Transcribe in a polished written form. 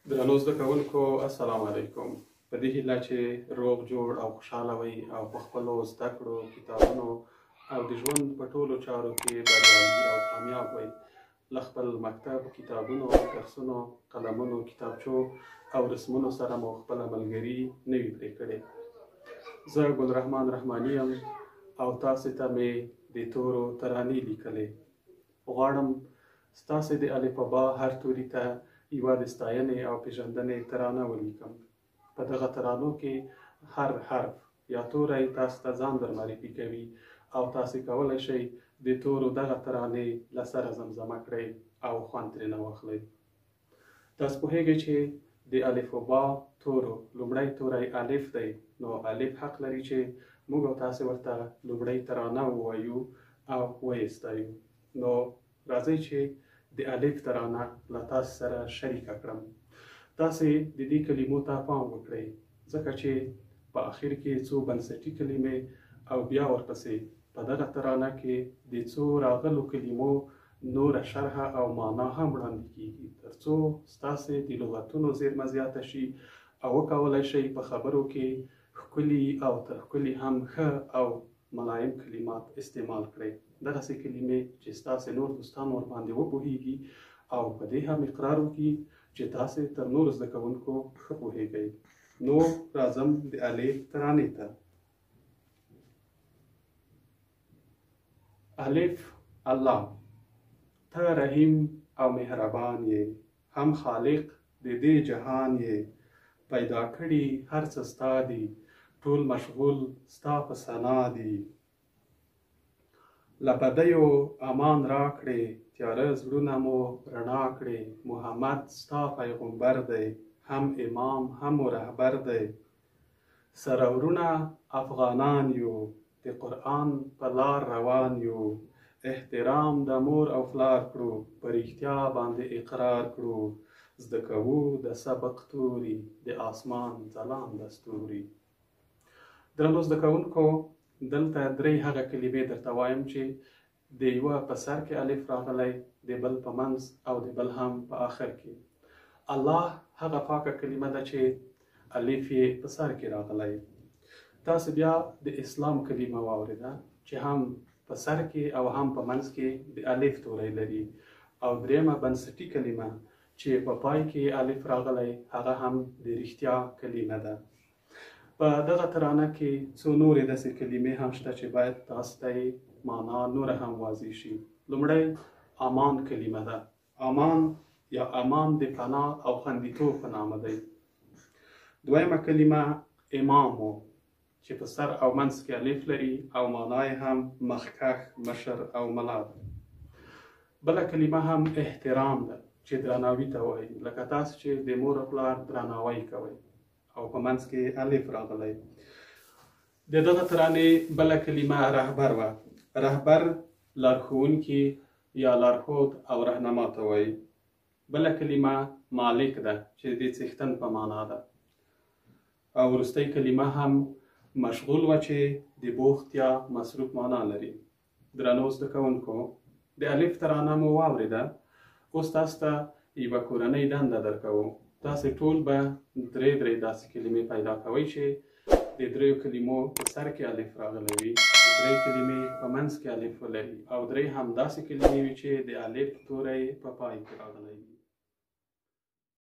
درنو زده کوونکو السلام علیکم. په دې هیله چې روغ جوړ او خوشحاله وئ او په خپلو زده کړو، کتابونو او د ژوند په ټولو چارو کې بریالي او کامیاب وئ. له خپل مکتب، کتابونو، درسونو، قلمونو، کتابچو او رسمونو سره مو خپله ملګري نه وي پرې کړې. زه ګلرحمان رحماني یم او تاسې ته مې د تورو ترانې لیکلې. غواړم ستاسې د الفبا هر توري ته یوه د ستاینې او پیژندنې ترانه ولیکم. په دغه ترانو کې هر حرف یا توری تاسو ته ځان در معرفي کوي او تاسې کولی شئ د تورو دغه ترانې له سره زمزمه کړئ او خوند ترېنه واخلئ. تاسو پوهیږئ چې د الفبا تورو لومړی توری الف دی، نو الف حق لري چې موږ او تاسې ورته لومړی ترانه ووایو او ویې ستایو. نو راځئ چې د الف ترانه له تاسو سره شریکه کړم. تاسې د دې کلمو ته پام وکړئ، ځکه چې په آخر کې څو بنسټي کلمې او بیا ورپسې په دغه ترانه کې د څو راغلو کلمو نوره شرحه او معنا هم وړاندې کیږي، تر څو ستاسې د لغتونو زیرمه زیاته شي او وکولی شئ په خبرو کې ښکلي او تر ښکلي هم ښه او ملایم کلمات استعمال کړئ. دغسې کلمې چې ستاسې نور دوستان ورباندې وپوهیږي او په دې هم اقرار وکړي چې تاسې تر نورو زده کوونکو ښه پوهیږئ. نو راځم د الف ترانې ته. الف الله، ته رحیم او مهربان یې، هم خالق د دې جهان یې، پیدا کړي هر څه ستا دي، ټول مشغول ستا په ثنا دي. له بدیو امان راکړې، تیاره زړونه مو رڼا کړې، محمد ستا پیغمبر دی، هم امام هم رهبر دی. سره ورونه افغانان یو، د قرآن په لار روان یو، احترام د مور او پلار کړو، په رښتیا باندې اقرار کړو، زده کوو د سبق توري، د آسمان ځلانده ستوري. درنو زده کوونکو، دلته درې هغه کلمې درته وایم چې د یوه په سر کې الف راغلی، د بل په منځ او د بل هم په آخر کې. الله هغه پاکه کلمه ده چې الف یې په سر کې راغلی. تاسو بیا د اسلام کلمه واورېده چې هم په سر کې او هم په منځ کې د الف توری لري، او درېیمه بنسټي کلمه چې په پای کې الف راغلی هغه هم د رښتیا کلمه ده. په دغه ترانه کې څو نورې داسې کلمې هم شته چې باید تاسو ته یې معنا نوره هم واضح شي. لومړی امان کلمه ده. امان یا امان د پناه او خوندیتوب په نامه دی. دویمه کلمه امام و چې په سر او منځ کې الف لري او معنا یې هم مخکښ، مشر او ملا ده. بله کلمه هم احترام ده چې درناوي ته وایي، لکه تاسو چې د مور او پلار درناوی کوئ او په منځ کې الف راغلی. د دغه ترانې بله کلمه رهبر وه. رهبر لارښوونکي یا لارښود او رهنما ته وایي. بله کلمه مالک ده چې د څښتن په معنا ده. او وروستۍ کلمه هم مشغول وه چې د بوخت یا مصروف معنا لري. درنو زده کوونکو، د الف ترانه مو واورېده. اوس تاسو ته یوه کورنۍ دنده درکوو. تاسې ټول به درې داسې کلمې پیدا کوئ چې د دریو کلمو په سر کې الف راغلی وي، درې کلمې په منځ کې الف ولري، او درې هم داسې کلمې وي چې د الف توری په پای کې راغلی وي.